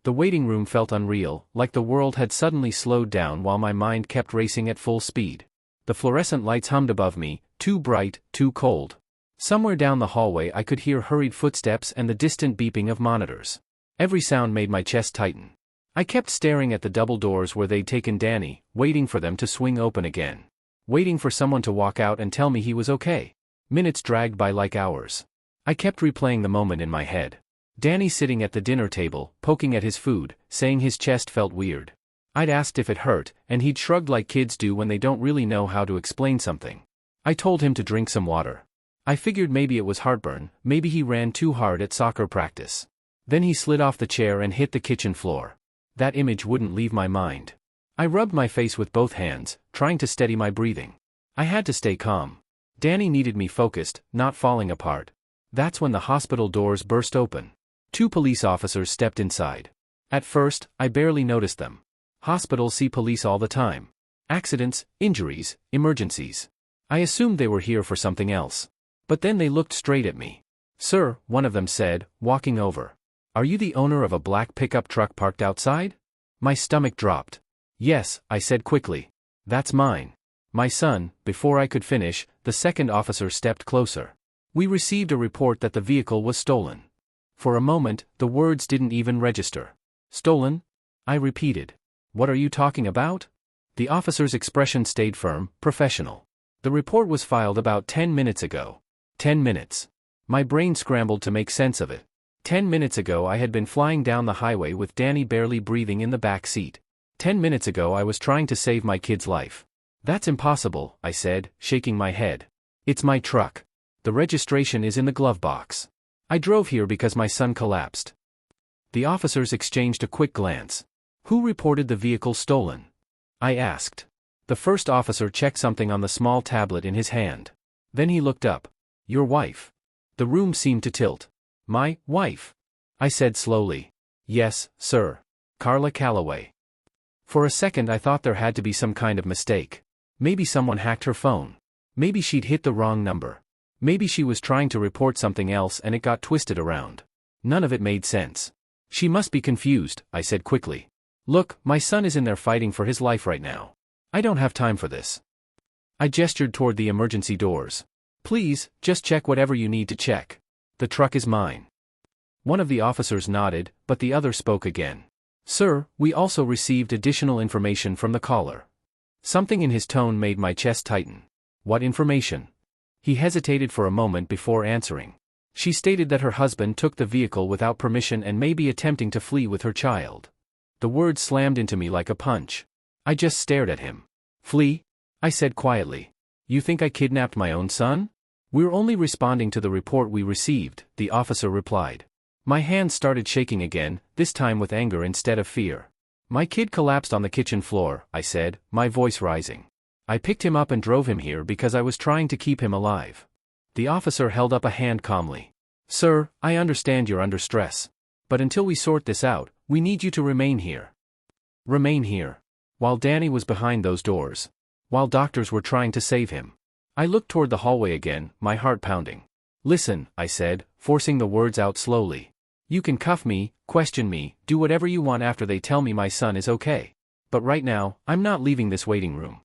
The waiting room felt unreal, like the world had suddenly slowed down while my mind kept racing at full speed. The fluorescent lights hummed above me, too bright, too cold. Somewhere down the hallway I could hear hurried footsteps and the distant beeping of monitors. Every sound made my chest tighten. I kept staring at the double doors where they'd taken Danny, waiting for them to swing open again. Waiting for someone to walk out and tell me he was okay. Minutes dragged by like hours. I kept replaying the moment in my head. Danny sitting at the dinner table, poking at his food, saying his chest felt weird. I'd asked if it hurt, and he'd shrugged like kids do when they don't really know how to explain something. I told him to drink some water. I figured maybe it was heartburn, maybe he ran too hard at soccer practice. Then he slid off the chair and hit the kitchen floor. That image wouldn't leave my mind. I rubbed my face with both hands, trying to steady my breathing. I had to stay calm. Danny needed me focused, not falling apart. That's when the hospital doors burst open. 2 police officers stepped inside. At first, I barely noticed them. Hospitals see police all the time. Accidents, injuries, emergencies. I assumed they were here for something else. But then they looked straight at me. "Sir," one of them said, walking over. "Are you the owner of a black pickup truck parked outside?" My stomach dropped. "Yes," I said quickly. "That's mine. My son." Before I could finish, the second officer stepped closer. "We received a report that the vehicle was stolen." For a moment, the words didn't even register. "Stolen?" I repeated. "What are you talking about?" The officer's expression stayed firm, professional. "The report was filed about 10 minutes ago." 10 minutes. My brain scrambled to make sense of it. 10 minutes ago I had been flying down the highway with Danny barely breathing in the back seat. 10 minutes ago I was trying to save my kid's life. "That's impossible," I said, shaking my head. "It's my truck. The registration is in the glove box. I drove here because my son collapsed." The officers exchanged a quick glance. "Who reported the vehicle stolen?" I asked. The first officer checked something on the small tablet in his hand. Then he looked up. "Your wife." The room seemed to tilt. "My wife?" I said slowly. "Yes, sir. Carla Calloway." For a second I thought there had to be some kind of mistake. Maybe someone hacked her phone. Maybe she'd hit the wrong number. Maybe she was trying to report something else and it got twisted around. None of it made sense. "She must be confused," I said quickly. "Look, my son is in there fighting for his life right now. I don't have time for this." I gestured toward the emergency doors. "Please, just check whatever you need to check. The truck is mine." One of the officers nodded, but the other spoke again. "Sir, we also received additional information from the caller." Something in his tone made my chest tighten. "What information?" He hesitated for a moment before answering. "She stated that her husband took the vehicle without permission and may be attempting to flee with her child." The words slammed into me like a punch. I just stared at him. "Flee?" I said quietly. "You think I kidnapped my own son?" "We're only responding to the report we received," the officer replied. My hands started shaking again, this time with anger instead of fear. "My kid collapsed on the kitchen floor," I said, my voice rising. "I picked him up and drove him here because I was trying to keep him alive." The officer held up a hand calmly. "Sir, I understand you're under stress. But until we sort this out, we need you to remain here." Remain here. While Danny was behind those doors. While doctors were trying to save him. I looked toward the hallway again, my heart pounding. "Listen," I said, forcing the words out slowly. "You can cuff me, question me, do whatever you want after they tell me my son is okay. But right now, I'm not leaving this waiting room."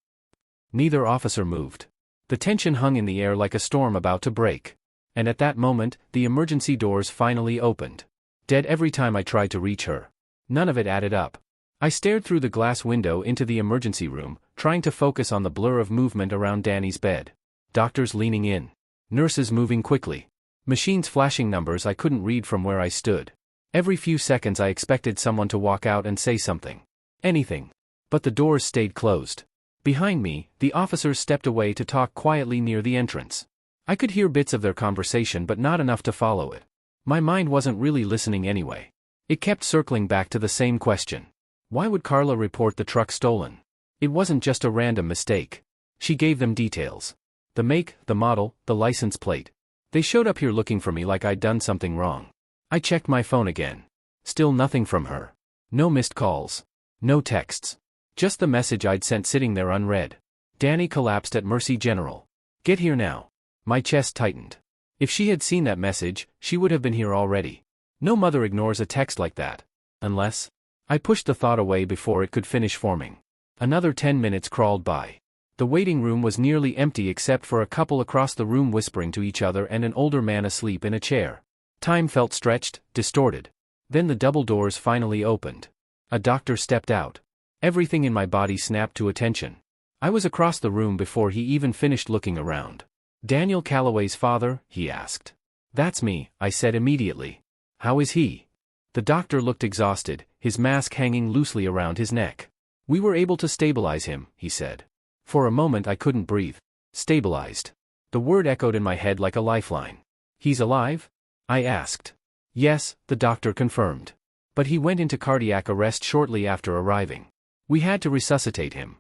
Neither officer moved. The tension hung in the air like a storm about to break. And at that moment, the emergency doors finally opened. Dead every time I tried to reach her. None of it added up. I stared through the glass window into the emergency room, trying to focus on the blur of movement around Danny's bed. Doctors leaning in. Nurses moving quickly. Machines flashing numbers I couldn't read from where I stood. Every few seconds I expected someone to walk out and say something. Anything. But the doors stayed closed. Behind me, the officers stepped away to talk quietly near the entrance. I could hear bits of their conversation but not enough to follow it. My mind wasn't really listening anyway. It kept circling back to the same question. Why would Carla report the truck stolen? It wasn't just a random mistake. She gave them details. The make, the model, the license plate. They showed up here looking for me like I'd done something wrong. I checked my phone again. Still nothing from her. No missed calls. No texts. Just the message I'd sent sitting there unread. Danny collapsed at Mercy General. Get here now. My chest tightened. If she had seen that message, she would have been here already. No mother ignores a text like that. unless... I pushed the thought away before it could finish forming. Another 10 minutes crawled by. The waiting room was nearly empty except for a couple across the room whispering to each other and an older man asleep in a chair. Time felt stretched, distorted. Then the double doors finally opened. A doctor stepped out. Everything in my body snapped to attention. I was across the room before he even finished looking around. "Daniel Calloway's father?" he asked. "That's me," I said immediately. "How is he?" The doctor looked exhausted, his mask hanging loosely around his neck. "We were able to stabilize him," he said. For a moment I couldn't breathe. Stabilized. The word echoed in my head like a lifeline. "He's alive?" I asked. "Yes," the doctor confirmed. "But he went into cardiac arrest shortly after arriving. We had to resuscitate him."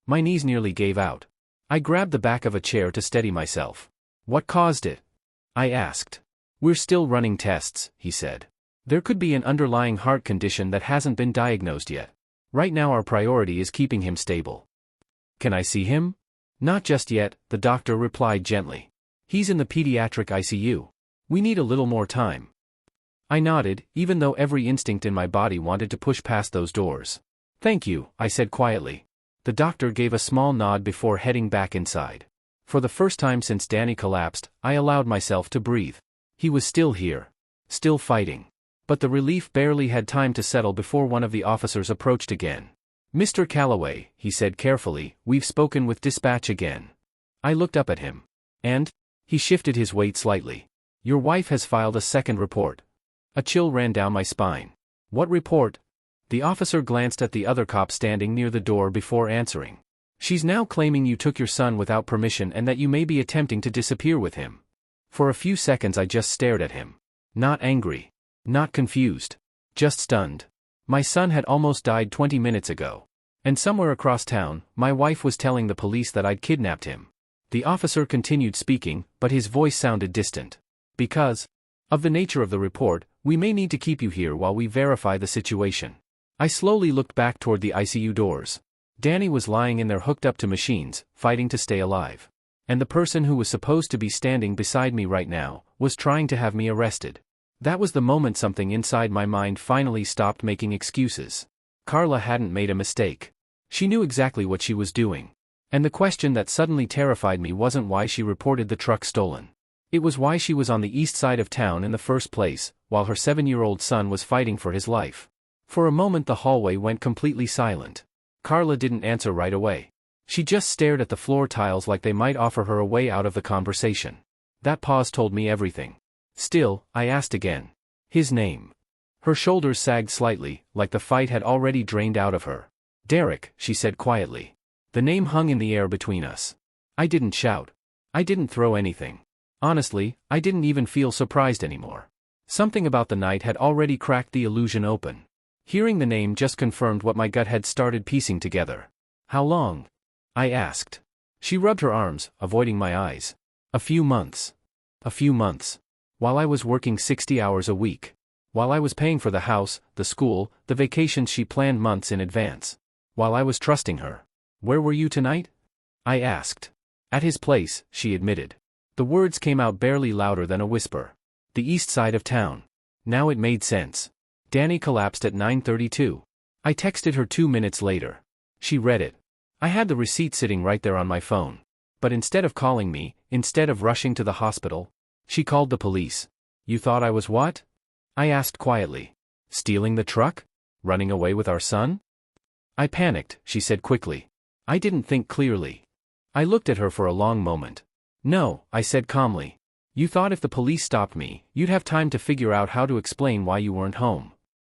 My knees nearly gave out. I grabbed the back of a chair to steady myself. "What caused it?" I asked. "We're still running tests," he said. "There could be an underlying heart condition that hasn't been diagnosed yet. Right now our priority is keeping him stable." "Can I see him?" "Not just yet," the doctor replied gently. "He's in the pediatric ICU. We need a little more time." I nodded, even though every instinct in my body wanted to push past those doors. "Thank you," I said quietly. The doctor gave a small nod before heading back inside. For the first time since Danny collapsed, I allowed myself to breathe. He was still here. Still fighting. But the relief barely had time to settle before one of the officers approached again. "Mr. Calloway," he said carefully, "we've spoken with dispatch again." I looked up at him. "And?" He shifted his weight slightly. "Your wife has filed a second report." A chill ran down my spine. "What report?" The officer glanced at the other cop standing near the door before answering. "She's now claiming you took your son without permission and that you may be attempting to disappear with him." For a few seconds I just stared at him. Not angry. Not confused. Just stunned. My son had almost died 20 minutes ago. And somewhere across town, my wife was telling the police that I'd kidnapped him. The officer continued speaking, but his voice sounded distant. "Because of the nature of the report, we may need to keep you here while we verify the situation." I slowly looked back toward the ICU doors. Danny was lying in there hooked up to machines, fighting to stay alive. And the person who was supposed to be standing beside me right now, was trying to have me arrested. That was the moment something inside my mind finally stopped making excuses. Carla hadn't made a mistake. She knew exactly what she was doing. And the question that suddenly terrified me wasn't why she reported the truck stolen. It was why she was on the east side of town in the first place, while her 7-year-old son was fighting for his life. For a moment the hallway went completely silent. Carla didn't answer right away. She just stared at the floor tiles like they might offer her a way out of the conversation. That pause told me everything. Still, I asked again. "His name?" Her shoulders sagged slightly, like the fight had already drained out of her. "Derek," she said quietly. The name hung in the air between us. I didn't shout. I didn't throw anything. Honestly, I didn't even feel surprised anymore. Something about the night had already cracked the illusion open. Hearing the name just confirmed what my gut had started piecing together. "How long?" I asked. She rubbed her arms, avoiding my eyes. "A few months. A few months. While I was working 60 hours a week. While I was paying for the house, the school, the vacations she planned months in advance. While I was trusting her." "Where were you tonight?" I asked. "At his place," she admitted. The words came out barely louder than a whisper. "The east side of town." Now it made sense. Danny collapsed at 9:32. I texted her 2 minutes later. She read it. I had the receipt sitting right there on my phone. But instead of calling me, instead of rushing to the hospital, she called the police. "You thought I was what?" I asked quietly. "Stealing the truck? Running away with our son?" "I panicked," she said quickly. "I didn't think clearly." I looked at her for a long moment. "No," I said calmly. "You thought if the police stopped me, you'd have time to figure out how to explain why you weren't home."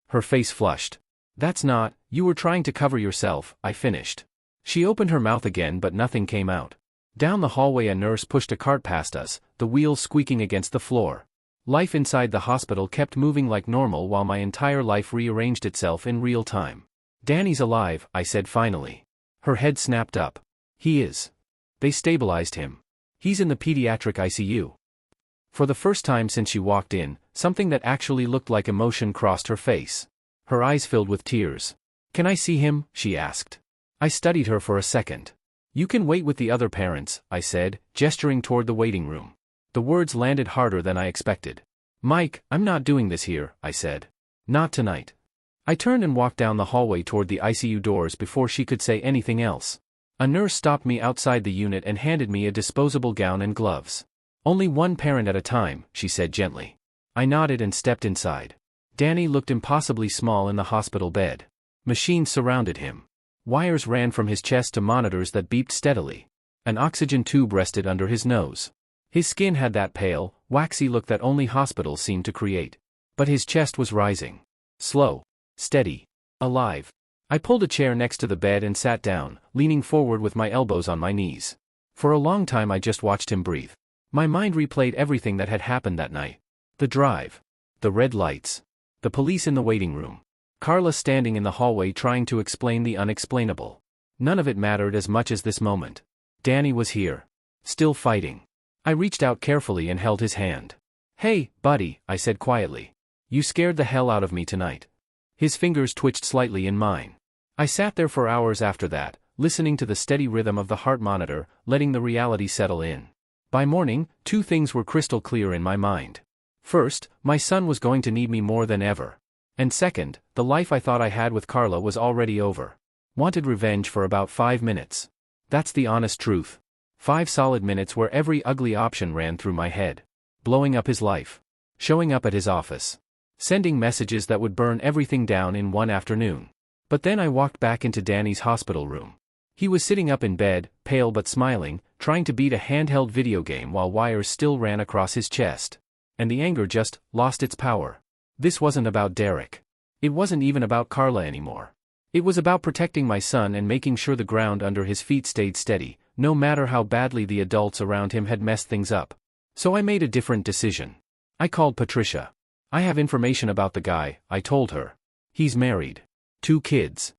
Her face flushed. "That's not, you were trying to cover yourself," I finished. She opened her mouth again but nothing came out. Down the hallway a nurse pushed a cart past us, the wheels squeaking against the floor. Life inside the hospital kept moving like normal while my entire life rearranged itself in real time. "Danny's alive," I said finally. Her head snapped up. "He is. They stabilized him. He's in the pediatric ICU." For the first time since she walked in, something that actually looked like emotion crossed her face. Her eyes filled with tears. "Can I see him?" she asked. I studied her for a second. "You can wait with the other parents," I said, gesturing toward the waiting room. The words landed harder than I expected. "Mike, I'm not doing this here," I said. "Not tonight." I turned and walked down the hallway toward the ICU doors before she could say anything else. A nurse stopped me outside the unit and handed me a disposable gown and gloves. "Only one parent at a time," she said gently. I nodded and stepped inside. Danny looked impossibly small in the hospital bed. Machines surrounded him. Wires ran from his chest to monitors that beeped steadily. An oxygen tube rested under his nose. His skin had that pale, waxy look that only hospitals seem to create. But his chest was rising. Slow. Steady. Alive. I pulled a chair next to the bed and sat down, leaning forward with my elbows on my knees. For a long time I just watched him breathe. My mind replayed everything that had happened that night. The drive. The red lights. The police in the waiting room. Carla standing in the hallway trying to explain the unexplainable. None of it mattered as much as this moment. Danny was here. Still fighting. I reached out carefully and held his hand. "Hey, buddy," I said quietly. "You scared the hell out of me tonight." His fingers twitched slightly in mine. I sat there for hours after that, listening to the steady rhythm of the heart monitor, letting the reality settle in. By morning, two things were crystal clear in my mind. First, my son was going to need me more than ever. And second, the life I thought I had with Carla was already over. Wanted revenge for about 5 minutes. That's the honest truth. 5 solid minutes where every ugly option ran through my head. Blowing up his life. Showing up at his office. Sending messages that would burn everything down in one afternoon. But then I walked back into Danny's hospital room. He was sitting up in bed, pale but smiling, trying to beat a handheld video game while wires still ran across his chest. And the anger just lost its power. This wasn't about Derek. It wasn't even about Carla anymore. It was about protecting my son and making sure the ground under his feet stayed steady, no matter how badly the adults around him had messed things up. So I made a different decision. I called Patricia. "I have information about the guy," I told her. "He's married. 2 kids.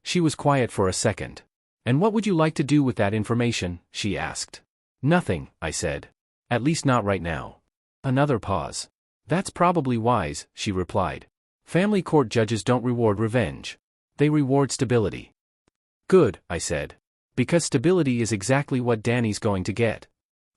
She was quiet for a second. "And what would you like to do with that information?" she asked. "Nothing," I said. "At least not right now." Another pause. "That's probably wise," she replied. "Family court judges don't reward revenge. They reward stability." "Good," I said. "Because stability is exactly what Danny's going to get."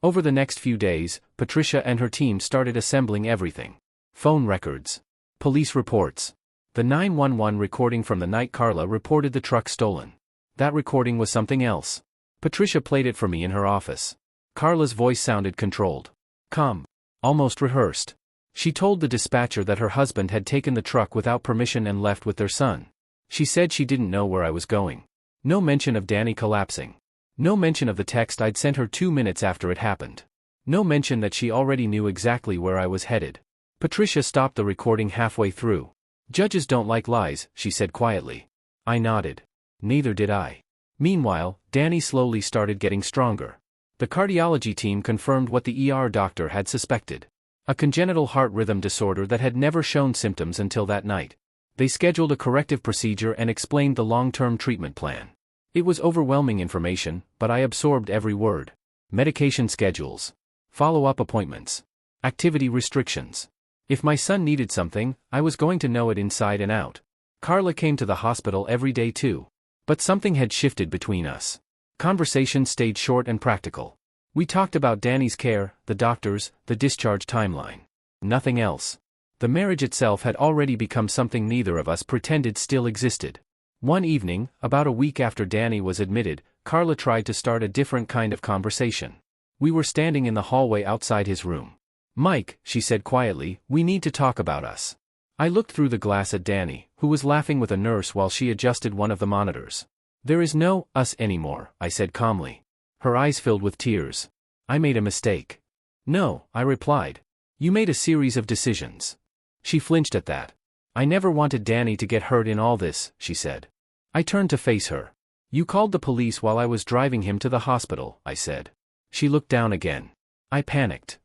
Over the next few days, Patricia and her team started assembling everything. Phone records. Police reports. The 911 recording from the night Carla reported the truck stolen. That recording was something else. Patricia played it for me in her office. Carla's voice sounded controlled. Calm. Almost rehearsed. She told the dispatcher that her husband had taken the truck without permission and left with their son. She said she didn't know where I was going. No mention of Danny collapsing. No mention of the text I'd sent her 2 minutes after it happened. No mention that she already knew exactly where I was headed. Patricia stopped the recording halfway through. "Judges don't like lies," she said quietly. I nodded. Neither did I. Meanwhile, Danny slowly started getting stronger. The cardiology team confirmed what the ER doctor had suspected. A congenital heart rhythm disorder that had never shown symptoms until that night. They scheduled a corrective procedure and explained the long-term treatment plan. It was overwhelming information, but I absorbed every word. Medication schedules. Follow-up appointments. Activity restrictions. If my son needed something, I was going to know it inside and out. Carla came to the hospital every day too. But something had shifted between us. Conversation stayed short and practical. We talked about Danny's care, the doctors, the discharge timeline. Nothing else. The marriage itself had already become something neither of us pretended still existed. One evening, about a week after Danny was admitted, Carla tried to start a different kind of conversation. We were standing in the hallway outside his room. "Mike," she said quietly, "we need to talk about us." I looked through the glass at Danny, who was laughing with a nurse while she adjusted one of the monitors. "There is no us anymore," I said calmly. Her eyes filled with tears. "I made a mistake." "No," I replied. "You made a series of decisions." She flinched at that. "I never wanted Danny to get hurt in all this," she said. I turned to face her. "You called the police while I was driving him to the hospital," I said. She looked down again. I panicked.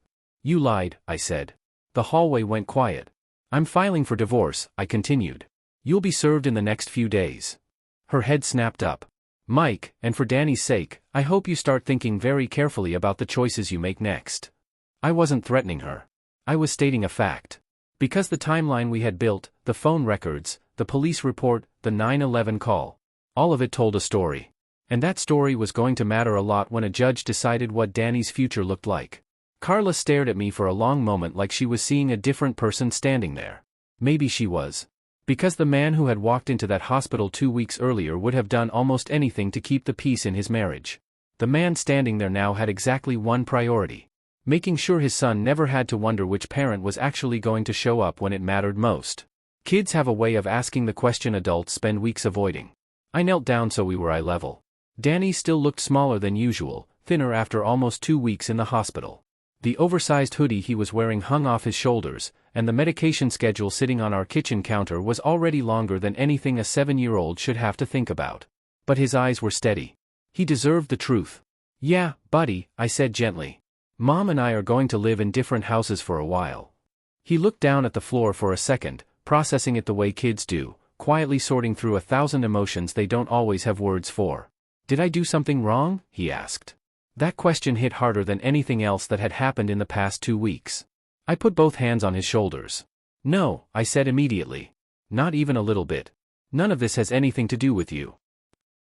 "You lied," I said. The hallway went quiet. "I'm filing for divorce," I continued. "You'll be served in the next few days." Her head snapped up. "Mike, and for Danny's sake, I hope you start thinking very carefully about the choices you make next." I wasn't threatening her. I was stating a fact. Because the timeline we had built, the phone records, the police report, the 911 call, all of it told a story. And that story was going to matter a lot when a judge decided what Danny's future looked like. Carla stared at me for a long moment like she was seeing a different person standing there. Maybe she was. Because the man who had walked into that hospital 2 weeks earlier would have done almost anything to keep the peace in his marriage. The man standing there now had exactly one priority: making sure his son never had to wonder which parent was actually going to show up when it mattered most. Kids have a way of asking the question adults spend weeks avoiding. I knelt down so we were eye level. Danny still looked smaller than usual, thinner after almost 2 weeks in the hospital. The oversized hoodie he was wearing hung off his shoulders, and the medication schedule sitting on our kitchen counter was already longer than anything a 7-year-old should have to think about. But his eyes were steady. He deserved the truth. "Yeah, buddy," I said gently. "Mom and I are going to live in different houses for a while." He looked down at the floor for a second, processing it the way kids do, quietly sorting through 1,000 emotions they don't always have words for. "Did I do something wrong?" he asked. That question hit harder than anything else that had happened in the past 2 weeks. I put both hands on his shoulders. "No," I said immediately. "Not even a little bit. None of this has anything to do with you."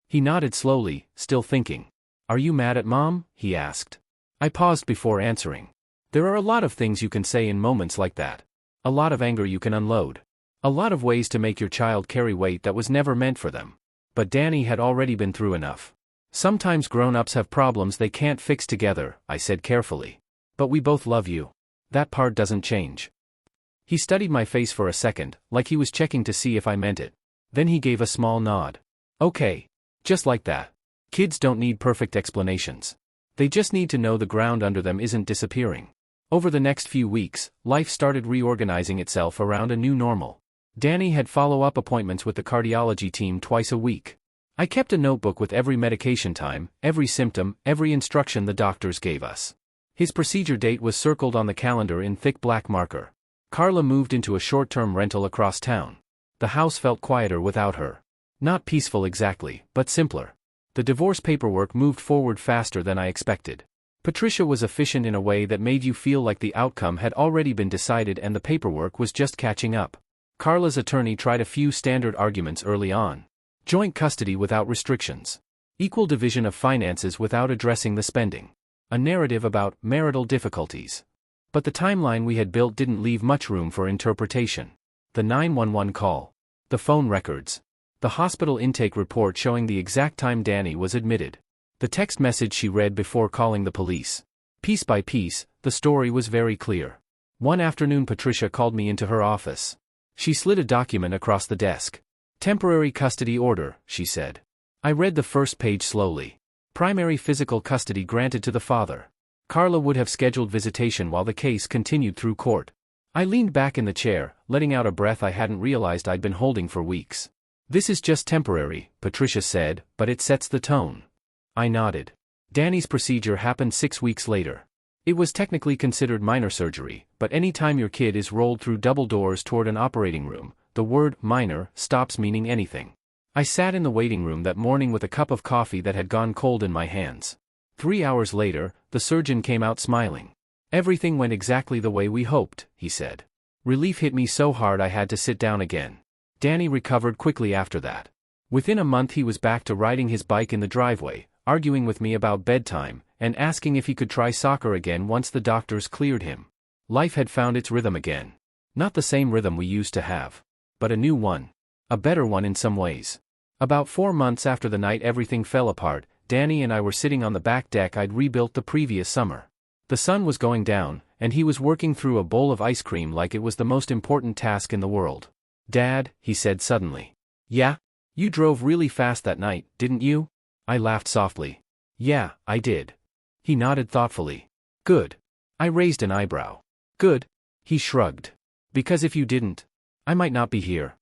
He nodded slowly, still thinking. "Are you mad at Mom?" he asked. I paused before answering. There are a lot of things you can say in moments like that. A lot of anger you can unload. A lot of ways to make your child carry weight that was never meant for them. But Danny had already been through enough. "Sometimes grown-ups have problems they can't fix together," I said carefully. "But we both love you. That part doesn't change." He studied my face for a second, like he was checking to see if I meant it. Then he gave a small nod. "Okay. Just like that. Kids don't need perfect explanations. They just need to know the ground under them isn't disappearing." Over the next few weeks, life started reorganizing itself around a new normal. Danny had follow-up appointments with the cardiology team twice a week. I kept a notebook with every medication time, every symptom, every instruction the doctors gave us. His procedure date was circled on the calendar in thick black marker. Carla moved into a short-term rental across town. The house felt quieter without her. Not peaceful exactly, but simpler. The divorce paperwork moved forward faster than I expected. Patricia was efficient in a way that made you feel like the outcome had already been decided and the paperwork was just catching up. Carla's attorney tried a few standard arguments early on. Joint custody without restrictions. Equal division of finances without addressing the spending. A narrative about marital difficulties. But the timeline we had built didn't leave much room for interpretation. The 911 call. The phone records. The hospital intake report showing the exact time Danny was admitted. The text message she read before calling the police. Piece by piece, the story was very clear. One afternoon Patricia called me into her office. She slid a document across the desk. "Temporary custody order," she said. I read the first page slowly. Primary physical custody granted to the father. Carla would have scheduled visitation while the case continued through court. I leaned back in the chair, letting out a breath I hadn't realized I'd been holding for weeks. "This is just temporary," Patricia said, "but it sets the tone." I nodded. Danny's procedure happened 6 weeks later. It was technically considered minor surgery, but any time your kid is rolled through double doors toward an operating room, the word minor stops meaning anything. I sat in the waiting room that morning with a cup of coffee that had gone cold in my hands. 3 hours later, the surgeon came out smiling. "Everything went exactly the way we hoped," he said. Relief hit me so hard I had to sit down again. Danny recovered quickly after that. Within a month he was back to riding his bike in the driveway, arguing with me about bedtime, and asking if he could try soccer again once the doctors cleared him. Life had found its rhythm again. Not the same rhythm we used to have. But a new one. A better one in some ways. About 4 months after the night everything fell apart, Danny and I were sitting on the back deck I'd rebuilt the previous summer. The sun was going down, and he was working through a bowl of ice cream like it was the most important task in the world. "Dad," he said suddenly. "Yeah? You drove really fast that night, didn't you?" I laughed softly. "Yeah, I did." He nodded thoughtfully. "Good." I raised an eyebrow. "Good?" He shrugged. "Because if you didn't, I might not be here."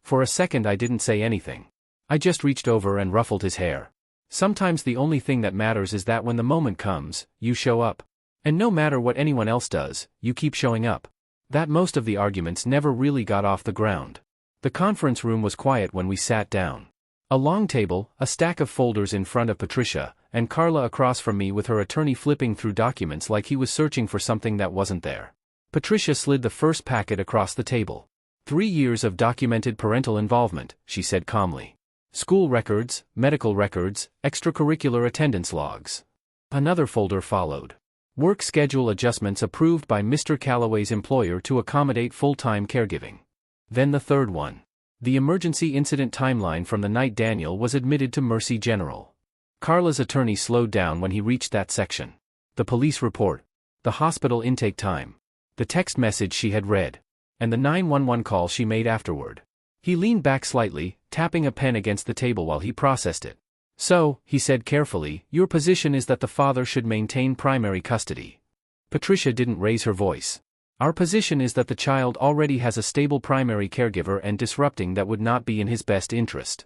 For a second I didn't say anything. I just reached over and ruffled his hair. Sometimes the only thing that matters is that when the moment comes, you show up. And no matter what anyone else does, you keep showing up. That most of the arguments never really got off the ground. The conference room was quiet when we sat down. A long table, a stack of folders in front of Patricia, and Carla across from me with her attorney flipping through documents like he was searching for something that wasn't there. Patricia slid the first packet across the table. 3 years of documented parental involvement, she said calmly. School records, medical records, extracurricular attendance logs. Another folder followed. Work schedule adjustments approved by Mr. Calloway's employer to accommodate full-time caregiving. Then the third one. The emergency incident timeline from the night Daniel was admitted to Mercy General. Carla's attorney slowed down when he reached that section. The police report, the hospital intake time, the text message she had read, and the 911 call she made afterward. He leaned back slightly, tapping a pen against the table while he processed it. So, he said carefully, your position is that the father should maintain primary custody. Patricia didn't raise her voice. Our position is that the child already has a stable primary caregiver and disrupting that would not be in his best interest.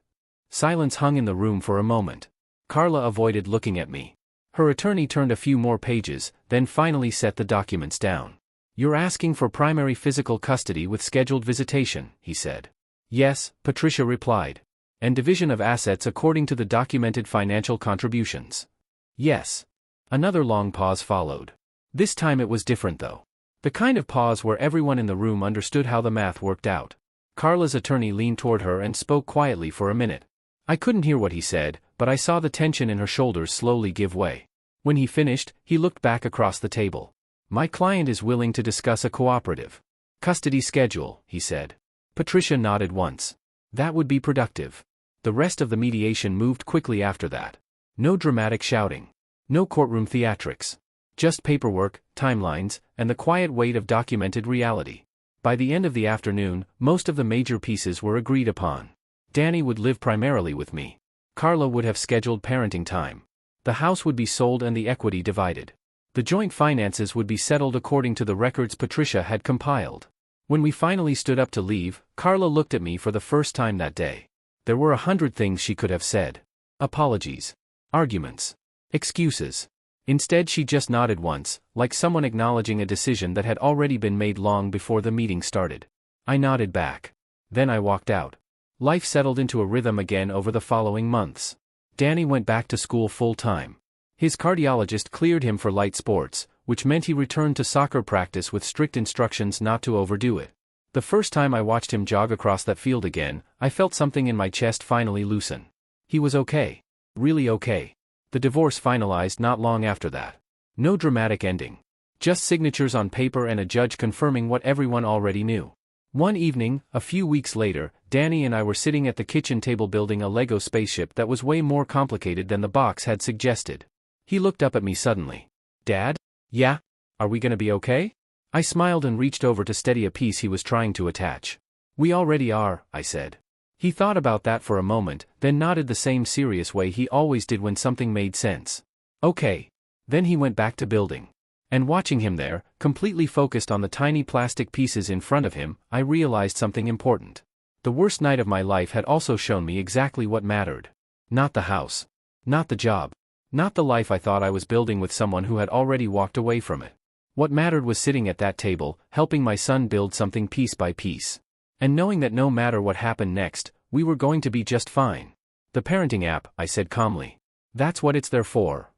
Silence hung in the room for a moment. Carla avoided looking at me. Her attorney turned a few more pages, then finally set the documents down. You're asking for primary physical custody with scheduled visitation, he said. Yes, Patricia replied. And division of assets according to the documented financial contributions. Yes. Another long pause followed. This time it was different though. The kind of pause where everyone in the room understood how the math worked out. Carla's attorney leaned toward her and spoke quietly for a minute. I couldn't hear what he said, but I saw the tension in her shoulders slowly give way. When he finished, he looked back across the table. My client is willing to discuss a cooperative custody schedule, he said. Patricia nodded once. That would be productive. The rest of the mediation moved quickly after that. No dramatic shouting. No courtroom theatrics. Just paperwork, timelines, and the quiet weight of documented reality. By the end of the afternoon, most of the major pieces were agreed upon. Danny would live primarily with me. Carla would have scheduled parenting time. The house would be sold and the equity divided. The joint finances would be settled according to the records Patricia had compiled. When we finally stood up to leave, Carla looked at me for the first time that day. There were 100 things she could have said. Apologies. Arguments. Excuses. Instead she just nodded once, like someone acknowledging a decision that had already been made long before the meeting started. I nodded back. Then I walked out. Life settled into a rhythm again over the following months. Danny went back to school full-time. His cardiologist cleared him for light sports, which meant he returned to soccer practice with strict instructions not to overdo it. The first time I watched him jog across that field again, I felt something in my chest finally loosen. He was okay. Really okay. The divorce finalized not long after that. No dramatic ending. Just signatures on paper and a judge confirming what everyone already knew. One evening, a few weeks later, Danny and I were sitting at the kitchen table building a Lego spaceship that was way more complicated than the box had suggested. He looked up at me suddenly. Dad? Yeah? Are we gonna be okay? I smiled and reached over to steady a piece he was trying to attach. We already are, I said. He thought about that for a moment, then nodded the same serious way he always did when something made sense. Okay. Then he went back to building. And watching him there, completely focused on the tiny plastic pieces in front of him, I realized something important. The worst night of my life had also shown me exactly what mattered. Not the house. Not the job. Not the life I thought I was building with someone who had already walked away from it. What mattered was sitting at that table, helping my son build something piece by piece. And knowing that no matter what happened next, we were going to be just fine. The parenting app, I said calmly. That's what it's there for.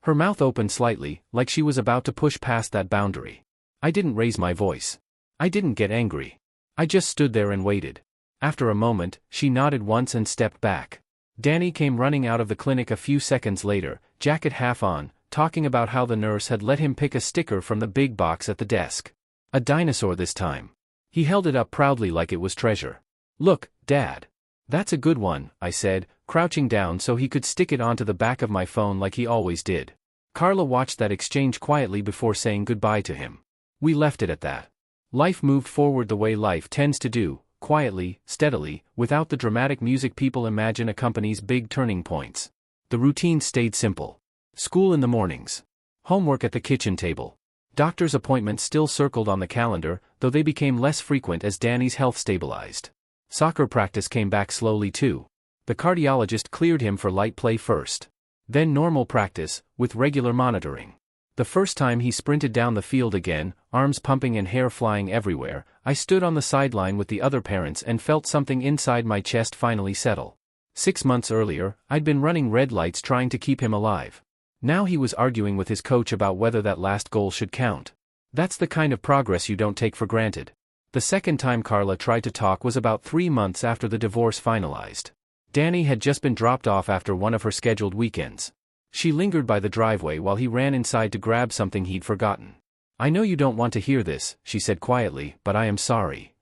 Her mouth opened slightly, like she was about to push past that boundary. I didn't raise my voice. I didn't get angry. I just stood there and waited. After a moment, she nodded once and stepped back. Danny came running out of the clinic a few seconds later, jacket half on, talking about how the nurse had let him pick a sticker from the big box at the desk. A dinosaur this time. He held it up proudly like it was treasure. Look, Dad. That's a good one, I said, crouching down so he could stick it onto the back of my phone like he always did. Carla watched that exchange quietly before saying goodbye to him. We left it at that. Life moved forward the way life tends to do, quietly, steadily, without the dramatic music people imagine accompanies big turning points. The routine stayed simple. School in the mornings. Homework at the kitchen table. Doctor's appointments still circled on the calendar, though they became less frequent as Danny's health stabilized. Soccer practice came back slowly too. The cardiologist cleared him for light play first. Then normal practice, with regular monitoring. The first time he sprinted down the field again, arms pumping and hair flying everywhere, I stood on the sideline with the other parents and felt something inside my chest finally settle. 6 months earlier, I'd been running red lights trying to keep him alive. Now he was arguing with his coach about whether that last goal should count. That's the kind of progress you don't take for granted. The second time Carla tried to talk was about 3 months after the divorce finalized. Danny had just been dropped off after one of her scheduled weekends. She lingered by the driveway while he ran inside to grab something he'd forgotten. I know you don't want to hear this, she said quietly, but I am sorry.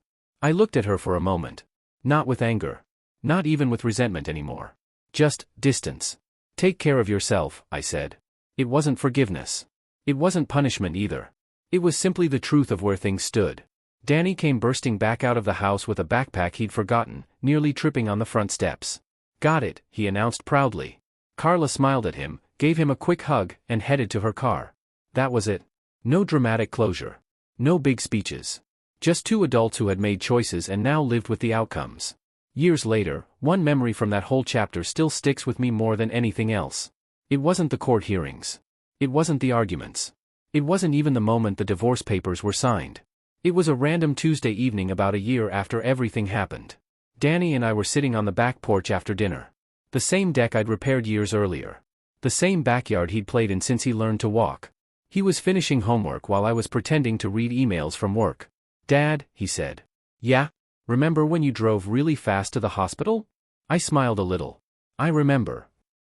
I looked at her for a moment. Not with anger. Not even with resentment anymore. Just distance. Take care of yourself, I said. It wasn't forgiveness. It wasn't punishment either. It was simply the truth of where things stood. Danny came bursting back out of the house with a backpack he'd forgotten, nearly tripping on the front steps. Got it, he announced proudly. Carla smiled at him, gave him a quick hug, and headed to her car. That was it. No dramatic closure. No big speeches. Just two adults who had made choices and now lived with the outcomes. Years later, one memory from that whole chapter still sticks with me more than anything else. It wasn't the court hearings. It wasn't the arguments. It wasn't even the moment the divorce papers were signed. It was a random Tuesday evening about a year after everything happened. Danny and I were sitting on the back porch after dinner. The same deck I'd repaired years earlier. The same backyard he'd played in since he learned to walk. He was finishing homework while I was pretending to read emails from work. Dad, he said. Yeah? Remember when you drove really fast to the hospital? I smiled a little. I remember.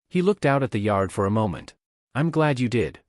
He looked out at the yard for a moment. I'm glad you did.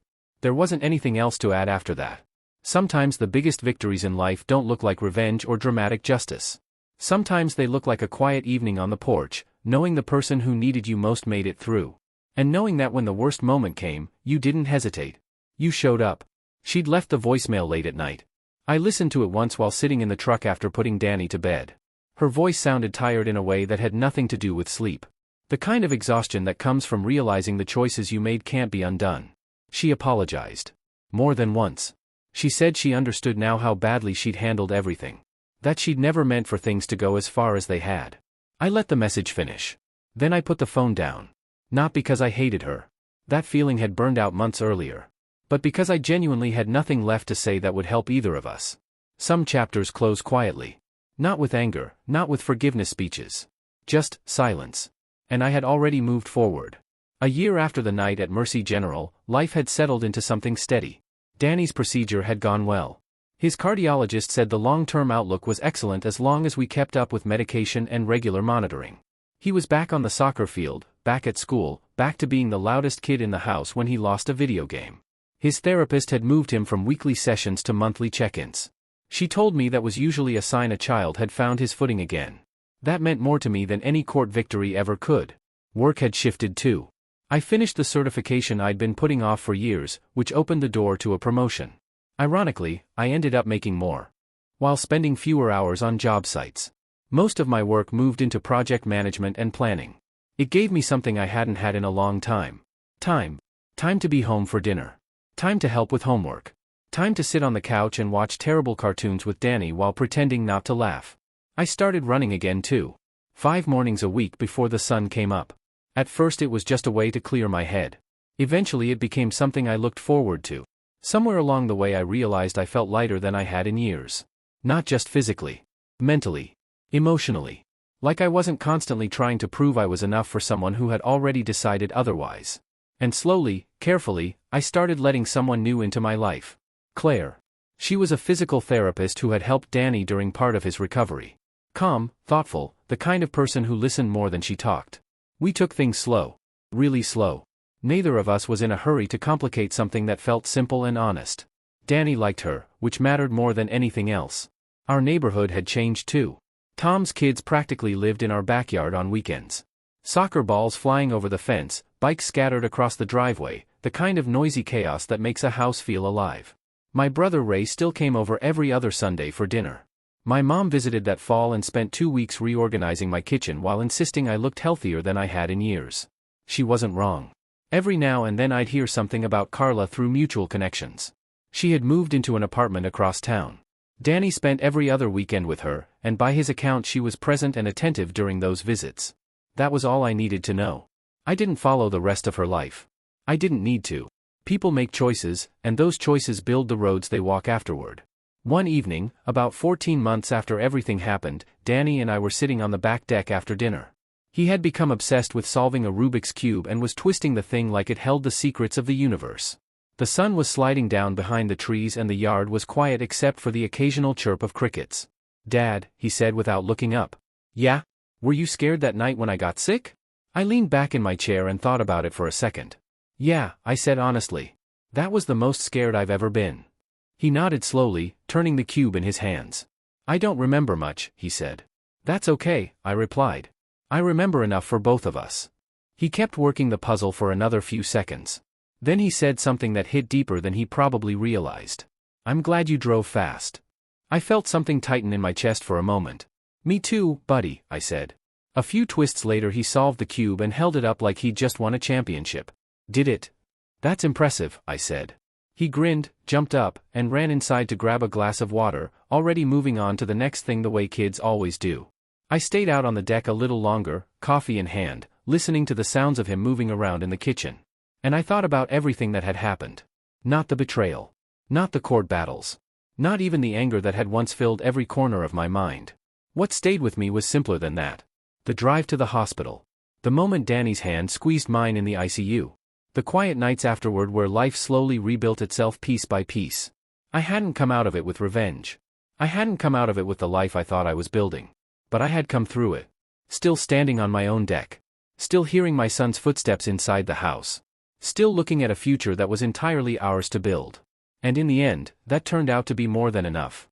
There wasn't anything else to add after that. Sometimes the biggest victories in life don't look like revenge or dramatic justice. Sometimes they look like a quiet evening on the porch, knowing the person who needed you most made it through. And knowing that when the worst moment came, you didn't hesitate. You showed up. She'd left the voicemail late at night. I listened to it once while sitting in the truck after putting Danny to bed. Her voice sounded tired in a way that had nothing to do with sleep. The kind of exhaustion that comes from realizing the choices you made can't be undone. She apologized. More than once. She said she understood now how badly she'd handled everything. That she'd never meant for things to go as far as they had. I let the message finish. Then I put the phone down. Not because I hated her. That feeling had burned out months earlier. But because I genuinely had nothing left to say that would help either of us. Some chapters close quietly. Not with anger, not with forgiveness speeches. Just silence. And I had already moved forward. A year after the night at Mercy General, life had settled into something steady. Danny's procedure had gone well. His cardiologist said the long-term outlook was excellent as long as we kept up with medication and regular monitoring. He was back on the soccer field, back at school, back to being the loudest kid in the house when he lost a video game. His therapist had moved him from weekly sessions to monthly check-ins. She told me that was usually a sign a child had found his footing again. That meant more to me than any court victory ever could. Work had shifted too. I finished the certification I'd been putting off for years, which opened the door to a promotion. Ironically, I ended up making more. While spending fewer hours on job sites. Most of my work moved into project management and planning. It gave me something I hadn't had in a long time. Time. Time to be home for dinner. Time to help with homework. Time to sit on the couch and watch terrible cartoons with Danny while pretending not to laugh. I started running again too. 5 mornings a week before the sun came up. At first it was just a way to clear my head. Eventually it became something I looked forward to. Somewhere along the way I realized I felt lighter than I had in years. Not just physically. Mentally. Emotionally. Like I wasn't constantly trying to prove I was enough for someone who had already decided otherwise. And slowly, carefully, I started letting someone new into my life. Claire. She was a physical therapist who had helped Danny during part of his recovery. Calm, thoughtful, the kind of person who listened more than she talked. We took things slow. Really slow. Neither of us was in a hurry to complicate something that felt simple and honest. Danny liked her, which mattered more than anything else. Our neighborhood had changed too. Tom's kids practically lived in our backyard on weekends. Soccer balls flying over the fence, bikes scattered across the driveway, the kind of noisy chaos that makes a house feel alive. My brother Ray still came over every other Sunday for dinner. My mom visited that fall and spent 2 weeks reorganizing my kitchen while insisting I looked healthier than I had in years. She wasn't wrong. Every now and then I'd hear something about Carla through mutual connections. She had moved into an apartment across town. Danny spent every other weekend with her, and by his account she was present and attentive during those visits. That was all I needed to know. I didn't follow the rest of her life. I didn't need to. People make choices, and those choices build the roads they walk afterward. One evening, about 14 months after everything happened, Danny and I were sitting on the back deck after dinner. He had become obsessed with solving a Rubik's Cube and was twisting the thing like it held the secrets of the universe. The sun was sliding down behind the trees and the yard was quiet except for the occasional chirp of crickets. "Dad," he said without looking up. "Yeah? Were you scared that night when I got sick?" I leaned back in my chair and thought about it for a second. "Yeah," I said honestly. "That was the most scared I've ever been." He nodded slowly, turning the cube in his hands. "I don't remember much," he said. That's okay, I replied. I remember enough for both of us. He kept working the puzzle for another few seconds. Then he said something that hit deeper than he probably realized. I'm glad you drove fast. I felt something tighten in my chest for a moment. Me too, buddy, I said. A few twists later he solved the cube and held it up like he'd just won a championship. Did it? That's impressive, I said. He grinned, jumped up, and ran inside to grab a glass of water, already moving on to the next thing the way kids always do. I stayed out on the deck a little longer, coffee in hand, listening to the sounds of him moving around in the kitchen. And I thought about everything that had happened. Not the betrayal. Not the court battles. Not even the anger that had once filled every corner of my mind. What stayed with me was simpler than that. The drive to the hospital. The moment Danny's hand squeezed mine in the ICU. The quiet nights afterward where life slowly rebuilt itself piece by piece. I hadn't come out of it with revenge. I hadn't come out of it with the life I thought I was building. But I had come through it. Still standing on my own deck. Still hearing my son's footsteps inside the house. Still looking at a future that was entirely ours to build. And in the end, that turned out to be more than enough.